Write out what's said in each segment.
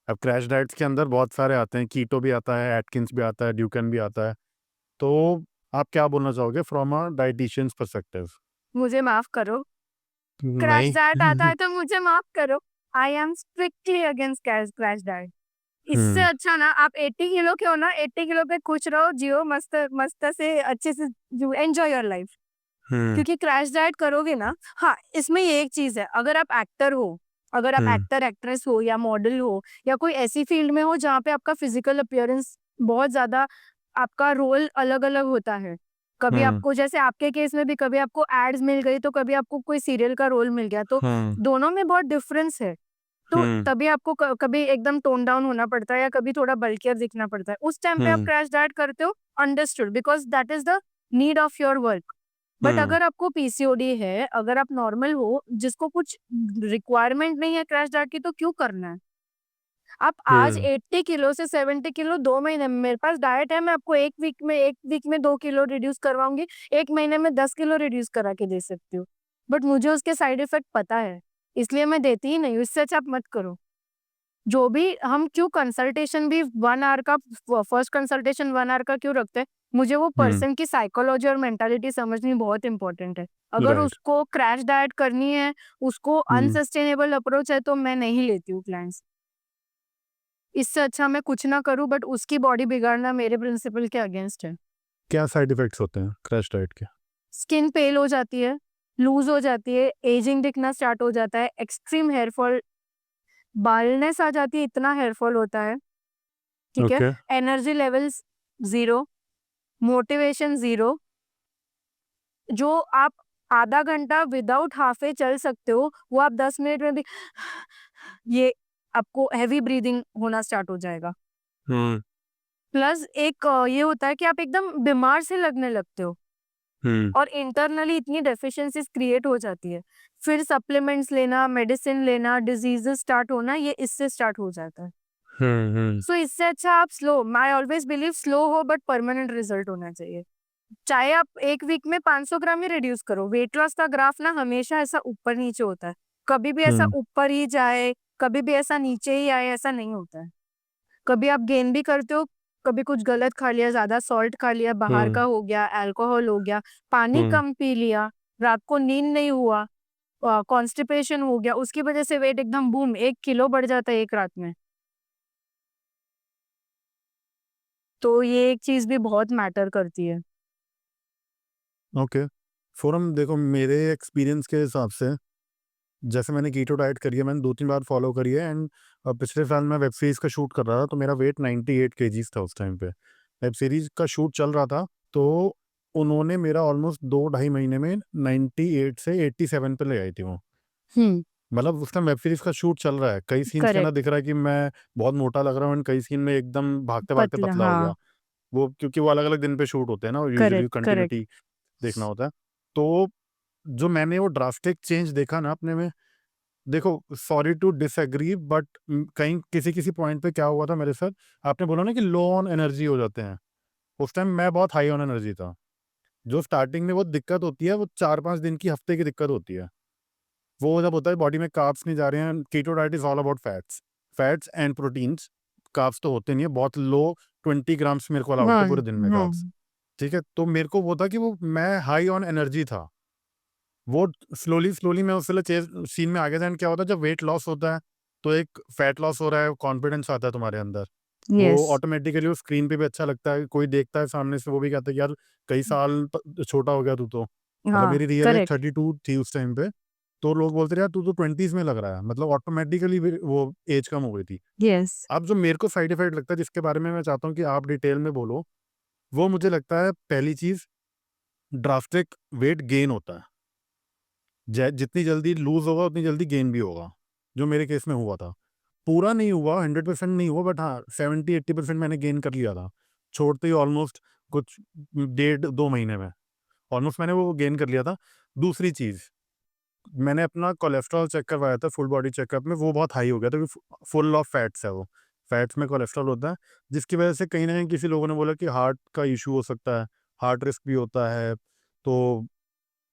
अब crash diets के अंदर बहुत सारे आते हैं, कीटो भी आता है, एटकिंस भी आता है, ड्यूकन भी आता है। तो आप क्या बोलना चाहोगे फ्रॉम अ डाइटिशियंस पर्सपेक्टिव? मुझे माफ करो, क्रैश नहीं। डाइट आता है तो मुझे माफ करो। I am strictly against crash diet. इससे हम्म। अच्छा ना आप 80 किलो के हो ना, 80 किलो पे खुश रहो, जियो मस्त मस्त से, अच्छे से एंजॉय योर लाइफ। हम्म। क्योंकि क्रैश डाइट करोगे ना, हाँ इसमें ये एक चीज है, अगर आप एक्टर हो, अगर आप हम्म। एक्टर एक्ट्रेस हो या मॉडल हो या कोई ऐसी फील्ड में हो जहाँ पे आपका फिजिकल अपीयरेंस बहुत ज्यादा, आपका रोल अलग अलग होता है। कभी हम्म। आपको, जैसे आपके केस में भी, कभी आपको एड्स मिल गई तो कभी आपको कोई सीरियल का रोल मिल गया, तो हम्म। दोनों में बहुत डिफरेंस है। तो हम्म। तभी आपको कभी एकदम टोन डाउन होना पड़ता है या कभी थोड़ा बल्कियर दिखना पड़ता है, उस टाइम पे आप हम्म। क्रैश डाइट करते हो, understood, because that is the need of your work. But hmm. अगर आपको पीसीओडी है, अगर आप नॉर्मल हो, जिसको कुछ रिक्वायरमेंट नहीं है क्रैश डाइट की, तो क्यों करना है? आप आज हम्म। 80 किलो से 70 किलो 2 महीने में, मेरे पास डाइट है, मैं आपको एक वीक में 2 किलो रिड्यूस करवाऊंगी, एक महीने में 10 किलो रिड्यूस करा के दे सकती हूँ। बट मुझे उसके साइड इफेक्ट पता है, इसलिए मैं देती ही नहीं हूँ। इससे अच्छा आप मत करो। जो भी हम क्यों कंसल्टेशन भी 1 आवर का, फर्स्ट कंसल्टेशन 1 आवर का क्यों रखते हैं? मुझे वो हम्म। पर्सन की साइकोलॉजी और मेंटालिटी समझनी बहुत इंपॉर्टेंट है। अगर राइट। उसको क्रैश डाइट करनी है, उसको हम्म। अनसस्टेनेबल अप्रोच है, तो मैं नहीं लेती हूँ क्लाइंट्स। इससे अच्छा मैं कुछ ना करूँ, बट उसकी बॉडी बिगाड़ना मेरे प्रिंसिपल के अगेंस्ट है। क्या साइड इफेक्ट्स होते हैं क्रैश डाइट के? स्किन पेल हो जाती है, लूज हो जाती है, एजिंग दिखना स्टार्ट हो जाता है, एक्सट्रीम हेयरफॉल, बालनेस आ जाती है, इतना हेयरफॉल होता है। ठीक है। Okay. Energy levels zero, motivation zero. जो आप आधा घंटा विदाउट हाफे चल सकते हो, वो आप 10 मिनट में भी ये आपको हैवी ब्रीदिंग होना स्टार्ट हो जाएगा। हम्म। प्लस एक ये होता है कि आप एकदम बीमार से लगने लगते हो, हम्म। और इंटरनली इतनी डेफिशिएंसीज क्रिएट हो जाती है, फिर सप्लीमेंट्स लेना, मेडिसिन लेना, डिजीजेस स्टार्ट होना, ये इससे स्टार्ट हो जाता है। हम्म। सो इससे अच्छा आप slow, I always believe slow हो बट परमानेंट रिजल्ट होना चाहिए। चाहे आप एक वीक में 500 ग्राम ही रिड्यूस करो, वेट लॉस का ग्राफ ना हमेशा ऐसा ऊपर नीचे होता है, कभी भी ऐसा हम्म। ऊपर ही जाए, कभी भी ऐसा नीचे ही आए, ऐसा नहीं होता है। कभी आप गेन भी करते हो, कभी कुछ गलत खा लिया, ज्यादा सॉल्ट खा लिया, बाहर हम्म। का हो गया, अल्कोहल हो गया, पानी हम्म। कम पी लिया, रात को नींद नहीं हुआ, कॉन्स्टिपेशन हो गया, उसकी वजह से वेट एकदम बूम 1 किलो बढ़ जाता है एक रात में। तो ये एक चीज भी बहुत मैटर करती है। ओके। फोरम देखो, मेरे एक्सपीरियंस के हिसाब से जैसे मैंने कीटो डाइट करी है, मैंने 2-3 बार फॉलो करी है, एंड पिछले साल मैं वेब सीरीज का शूट कर रहा था, तो मेरा वेट 98 केजीज था उस टाइम पे। वेब सीरीज का शूट चल रहा था, तो उन्होंने मेरा ऑलमोस्ट 2-2.5 महीने में 98 से 87 पे ले आई थी वो। हम्म। मतलब उस टाइम वेब सीरीज का शूट चल रहा है, कई सीन्स के अंदर करेक्ट। दिख रहा है कि मैं बहुत मोटा लग रहा हूँ, एंड कई सीन में एकदम भागते भागते पतला, पतला हो गया। हाँ। वो क्योंकि वो अलग अलग दिन पे शूट होते हैं ना, यूजुअली करेक्ट कंटिन्यूटी करेक्ट। देखना होता है। तो जो मैंने वो ड्रास्टिक चेंज देखा ना अपने में, देखो सॉरी टू डिसएग्री, बट कहीं किसी किसी पॉइंट पे क्या हुआ था मेरे साथ, आपने बोला ना कि लो ऑन एनर्जी हो जाते हैं, उस टाइम मैं बहुत हाई ऑन एनर्जी था। जो स्टार्टिंग में वो दिक्कत होती है, वो 4-5 दिन की, हफ्ते की दिक्कत होती है। वो जब होता है बॉडी में कार्ब्स नहीं जा रहे हैं, keto diet is all about fats, fats and proteins. Carbs तो होते नहीं है, बहुत लो 20 ग्राम्स मेरे को अलाउड थे हाँ पूरे दिन में हाँ। कार्ब्स। ठीक है, तो मेरे को वो था कि वो मैं हाई ऑन एनर्जी था। वो स्लोली स्लोली मैं उस सीन में आ गया था, एंड क्या होता है जब वेट लॉस होता है, तो एक फैट लॉस हो रहा है, कॉन्फिडेंस आता है तुम्हारे अंदर, वो यस। ऑटोमेटिकली उस स्क्रीन पे भी अच्छा लगता है, कोई देखता है सामने से वो भी कहता है कि यार कई साल छोटा हो गया तू तो। मतलब हाँ मेरी रियल एज करेक्ट। 32 थी उस टाइम पे, तो लोग बोलते रहे यार तू तो 20s में लग रहा है, मतलब ऑटोमेटिकली वो एज कम हो गई थी। यस। अब जो मेरे को साइड इफेक्ट लगता है, जिसके बारे में मैं चाहता हूँ कि आप डिटेल में बोलो, वो मुझे लगता है पहली चीज, ड्रास्टिक वेट गेन होता है। जितनी जल्दी लूज होगा उतनी जल्दी गेन भी होगा, जो मेरे केस में हुआ था। पूरा नहीं हुआ, 100% नहीं हुआ, बट हाँ 70-80% मैंने गेन कर लिया था, छोड़ते ही ऑलमोस्ट कुछ 1.5-2 महीने में ऑलमोस्ट मैंने वो गेन कर लिया था। दूसरी चीज, मैंने अपना कोलेस्ट्रॉल चेक करवाया था, फुल बॉडी चेकअप में, वो बहुत हाई हो गया था, फुल ऑफ फैट्स है वो, फैट्स में कोलेस्ट्रॉल होता है, जिसकी वजह से कहीं ना कहीं किसी लोगों ने बोला कि हार्ट का इशू हो सकता है, हार्ट रिस्क भी होता है। तो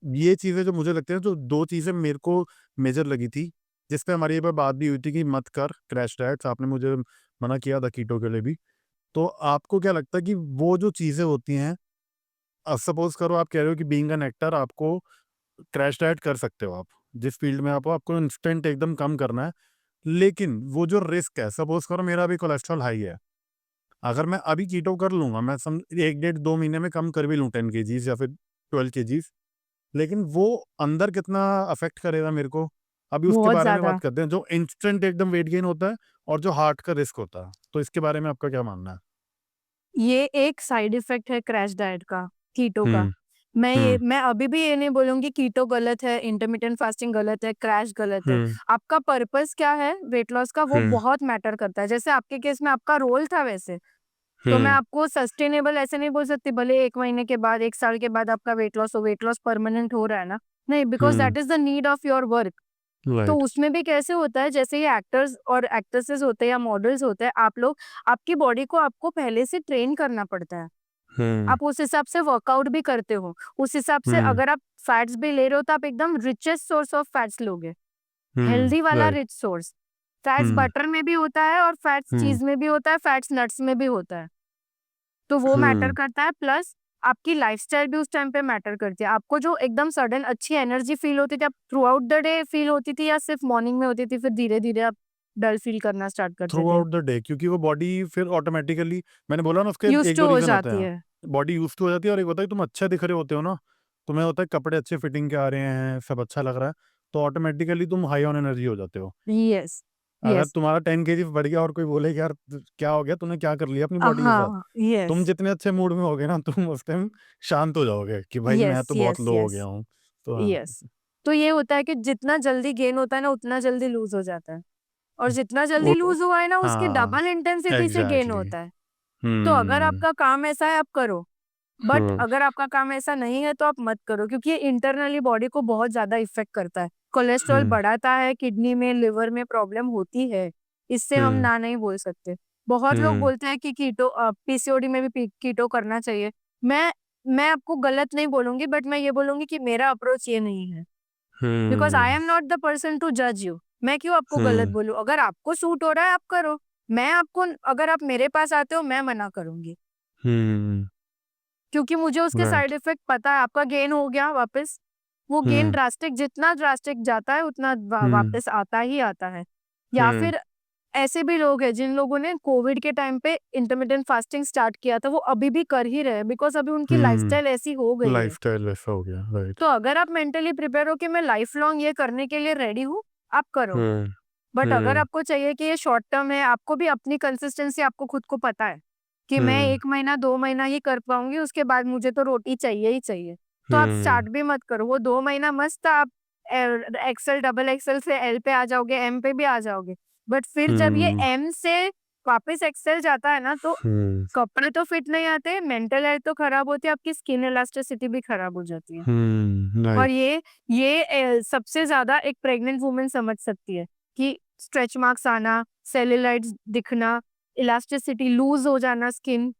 ये चीज़ें जो मुझे लगती हैं, जो दो चीज़ें मेरे को मेजर लगी थी, जिस पे हमारी ये पे बात भी हुई थी कि मत कर क्रैश डाइट्स, आपने मुझे मना किया था कीटो के लिए भी। तो आपको क्या लगता है कि वो जो चीज़ें होती हैं, सपोज़ करो आप कह रहे हो कि बीइंग एन एक्टर आपको क्रैश डाइट कर सकते हो आप, जिस फ़ील्ड में आप हो, आपको इंस्टेंट एकदम कम करना है। लेकिन वो जो रिस्क है, सपोज़ करो मेरा अभी कोलेस्ट्रॉल हाई है, अगर मैं अभी कीटो कर लूँगा, मैं 1 डेढ़ 2 महीने में कम कर भी लूँ 10 केजीज़ या फिर 12 केजीज़, लेकिन वो अंदर कितना अफ़ेक्ट करेगा मेरे को, अभी उसके बहुत बारे में ज्यादा। बात करते हैं, जो इंस्टेंट एकदम वेट गेन होता है और जो हार्ट का रिस्क होता है। तो इसके बारे में आपका क्या मानना है? ये एक साइड इफेक्ट है क्रैश डाइट का, कीटो का। हुँ, हुँ, मैं अभी भी ये नहीं बोलूँगी कीटो गलत है, इंटरमिटेंट फास्टिंग गलत है, क्रैश गलत है। हुँ, आपका पर्पस क्या है वेट लॉस का, वो हुँ, बहुत मैटर करता है। जैसे आपके केस में आपका रोल था वैसे, तो मैं हुँ, आपको सस्टेनेबल ऐसे नहीं बोल सकती, भले 1 महीने के बाद, 1 साल के बाद आपका वेट लॉस परमानेंट हो रहा है ना। नहीं, because hmm, that is the need of your work. तो राइट, उसमें भी कैसे होता है, जैसे ये एक्टर्स और एक्ट्रेसेस होते हैं या मॉडल्स होते हैं, आप लोग आपकी बॉडी को आपको पहले से ट्रेन करना पड़ता है। हुँ, आप उस हिसाब से वर्कआउट भी करते हो। उस हिसाब से हुँ, अगर आप फैट्स भी ले रहे हो तो आप एकदम रिचेस्ट सोर्स ऑफ फैट्स लोगे। हुँ, हेल्दी वाला राइट, रिच सोर्स। फैट्स हुँ, बटर में भी होता है और फैट्स हुँ, चीज़ में भी होता है, फैट्स नट्स में भी होता है। तो वो मैटर हुँ, करता है, प्लस आपकी लाइफ़स्टाइल भी उस टाइम पे मैटर करती है। आपको जो एकदम सडन अच्छी एनर्जी फ़ील होती थी, आप through out the day feel होती थी या सिर्फ़ मॉर्निंग में होती थी, फिर धीरे-धीरे आप डल फ़ील करना स्टार्ट करते थ्रू थे? आउट द डे, क्योंकि वो बॉडी फिर ऑटोमैटिकली, मैंने बोला ना उसके यूज़्ड 1-2 टू हो रीज़न होते जाती हैं। है। बॉडी यूज़्ड टू हो जाती है और एक होता है कि तुम अच्छे दिख रहे होते हो ना, तुम्हें होता है कपड़े अच्छे फिटिंग के आ रहे हैं, सब अच्छा लग रहा है, तो ऑटोमैटिकली तुम हाई ऑन एनर्जी हो जाते हो। यस, अगर यस। तुम्हारा 10 केजी बढ़ गया और कोई बोले कि यार क्या हो गया, तूने क्या कर लिया अपनी बॉडी के साथ? हाँ, यस। तुम जितने अच्छे मूड में होगे ना, तुम उस टाइम शांत हो जाओगे कि भाई मैं यस, तो बहुत यस, लो हो यस, गया हूँ। तो हाँ। यस। तो ये होता है कि जितना जल्दी गेन होता है ना, उतना जल्दी लूज़ हो जाता है, और जितना जल्दी वो लूज़ हुआ है ना, उसकी हाँ, डबल इंटेंसिटी से गेन एग्ज़ैक्टली। होता है। तो अगर हुँ, आपका काम ऐसा है, आप करो। बट हुँ, अगर आपका काम ऐसा नहीं है तो आप मत करो, क्योंकि ये इंटरनली बॉडी को बहुत ज़्यादा इफ़ेक्ट करता है। कोलेस्ट्रॉल हुँ, बढ़ाता है, किडनी में, लिवर में प्रॉब्लम होती है। इससे हम हुँ, ना नहीं बोल सकते। बहुत लोग हुँ, बोलते हैं कि पीसीओडी में भी कीटो करना चाहिए। मैं मैं आपको गलत नहीं बोलूँगी, बट मैं ये बोलूँगी कि मेरा अप्रोच ये नहीं है। Because I um, am not the person to जज यू। मैं क्यों आपको गलत हुँ, बोलूँ? अगर आपको सूट हो रहा है आप करो। मैं आपको अगर आप मेरे पास आते हो, मैं मना करूँगी। हुँ, क्योंकि मुझे उसके साइड राइट। इफ़ेक्ट पता है। आपका गेन हो गया वापस, वो गेन हुँ, ड्रास्टिक, जितना ड्रास्टिक जाता है उतना हुँ, वापस आता ही आता है। या हुँ, फिर ऐसे भी लोग हैं जिन लोगों ने कोविड के टाइम पे इंटरमिटेंट फास्टिंग स्टार्ट किया था, वो अभी भी कर ही रहे हैं, बिकॉज़ अभी उनकी हुँ, लाइफ़स्टाइल ऐसी हो गई है। लाइफ़स्टाइल वैसा हो गया, राइट। तो अगर आप मेंटली प्रिपेयर हो कि मैं लाइफ़ लॉन्ग ये करने के लिए रेडी हूँ, आप करो। हुँ, बट अगर हुँ, आपको चाहिए कि ये शॉर्ट टर्म है, आपको भी अपनी कंसिस्टेंसी, आपको खुद को पता है कि मैं हुँ, 1 महीना, 2 महीना ही कर पाऊँगी, उसके बाद मुझे तो रोटी चाहिए ही चाहिए। तो आप हुँ, स्टार्ट भी मत करो। वो 2 महीना मस्त आप एक्सेल, डबल एक्सेल से एल पे आ जाओगे, एम पे भी आ जाओगे। बट फिर जब ये हुँ, एम से वापस एक्सेल जाता है ना, तो हुँ, कपड़े तो फिट नहीं आते, मेंटल हेल्थ तो खराब होती है, आपकी स्किन इलास्टिसिटी भी खराब हो जाती है। हुँ, और राइट। सबसे ज़्यादा एक प्रेग्नेंट वुमन समझ सकती है कि स्ट्रेच मार्क्स आना, सेल्यूलाइट्स दिखना, इलास्टिसिटी लूज़ हो जाना स्किन।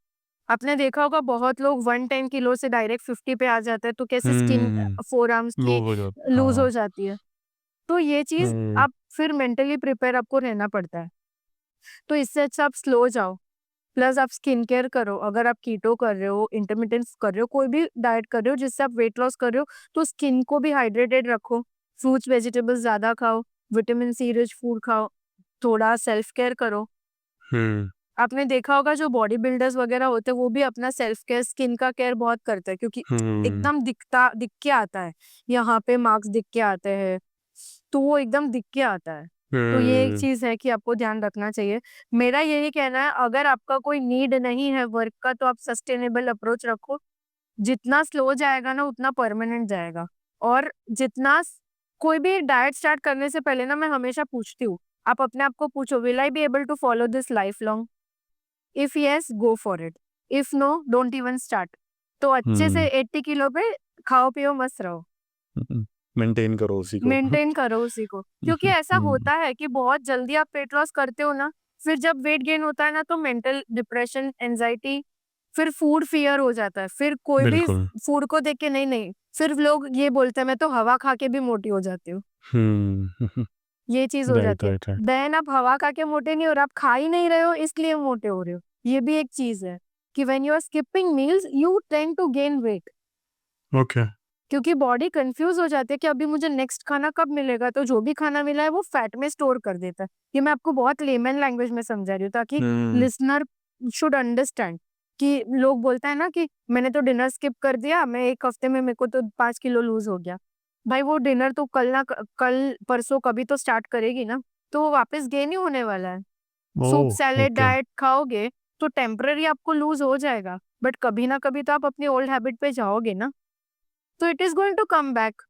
आपने देखा होगा बहुत लोग 110 किलो से डायरेक्ट 50 पे आ जाते हैं, तो कैसे स्किन हुँ, फोरआर्म्स लो की हो जाता लूज़ हो हाँ, जाती है। तो ये चीज़ हुँ, आप फिर मेंटली प्रिपेयर आपको रहना पड़ता है। तो इससे अच्छा आप स्लो जाओ। प्लस आप स्किन केयर करो। अगर आप कीटो कर रहे हो, इंटरमिटेंस कर रहे हो, कोई भी डाइट कर रहे हो जिससे आप वेट लॉस कर रहे हो, तो स्किन को भी हाइड्रेटेड रखो। फ्रूट्स, वेजिटेबल्स ज़्यादा खाओ, विटामिन सी रिच फूड खाओ, थोड़ा सेल्फ केयर करो। हुँ, आपने देखा होगा जो बॉडी बिल्डर्स वगैरह होते हैं, वो भी अपना सेल्फ केयर, स्किन का केयर बहुत करते हैं, क्योंकि हुँ, एकदम दिख के आता है। यहाँ पे मार्क्स दिख के आते हैं, तो वो एकदम दिख के आता है। तो ये एक हुँ, चीज़ है कि आपको ध्यान रखना चाहिए। मेरा यही कहना है, अगर आपका कोई नीड नहीं है वर्क का, तो आप सस्टेनेबल अप्रोच रखो। जितना स्लो जाएगा ना, उतना परमानेंट जाएगा। और जितना स कोई भी डाइट स्टार्ट करने से पहले ना, मैं हमेशा पूछती हूँ, आप अपने आप को पूछो, will I be able to follow this lifelong? If yes, go for it. If no, don't even start. तो अच्छे से हुँ, 80 किलो पे खाओ-पियो, मस्त रहो। हुँ, मेंटेन करो उसी को। मेंटेन करो उसी को। क्योंकि ऐसा हुँ, होता है कि बहुत जल्दी आप वेट लॉस करते हो ना, फिर जब वेट गेन होता है ना, तो मेंटल डिप्रेशन, एंग्जायटी, फिर फूड फियर हो जाता है। फिर कोई भी बिल्कुल। फूड को देख के नहीं, नहीं, फिर लोग ये बोलते हैं मैं तो हवा खा के भी मोटी हो जाती हूँ। हुँ, ये चीज हो राइट जाती है। राइट राइट देन आप हवा खा के मोटे नहीं हो रहे, आप खा ही नहीं रहे हो इसलिए मोटे हो रहे हो। ये भी एक चीज है कि when you are skipping meals you tend to gain weight, okay क्योंकि बॉडी कंफ्यूज हो जाती है कि अभी मुझे नेक्स्ट खाना कब मिलेगा, तो जो भी खाना मिला है वो फैट में स्टोर कर देता है। ये मैं आपको बहुत लेमन लैंग्वेज में समझा रही हूँ ताकि लिसनर शुड अंडरस्टैंड। कि लोग बोलते हैं ना कि मैंने तो डिनर स्किप कर दिया, मैं एक हफ्ते में मेरे को तो 5 किलो लूज हो गया। भाई वो डिनर तो कल परसों कभी तो स्टार्ट करेगी ना, तो वो वापस गेन ही होने वाला है। सूप ओह सैलेड ओके डाइट खाओगे तो टेम्पररी आपको लूज हो जाएगा, बट कभी ना कभी तो आप अपनी ओल्ड हैबिट पे जाओगे ना, तो it is going to come back.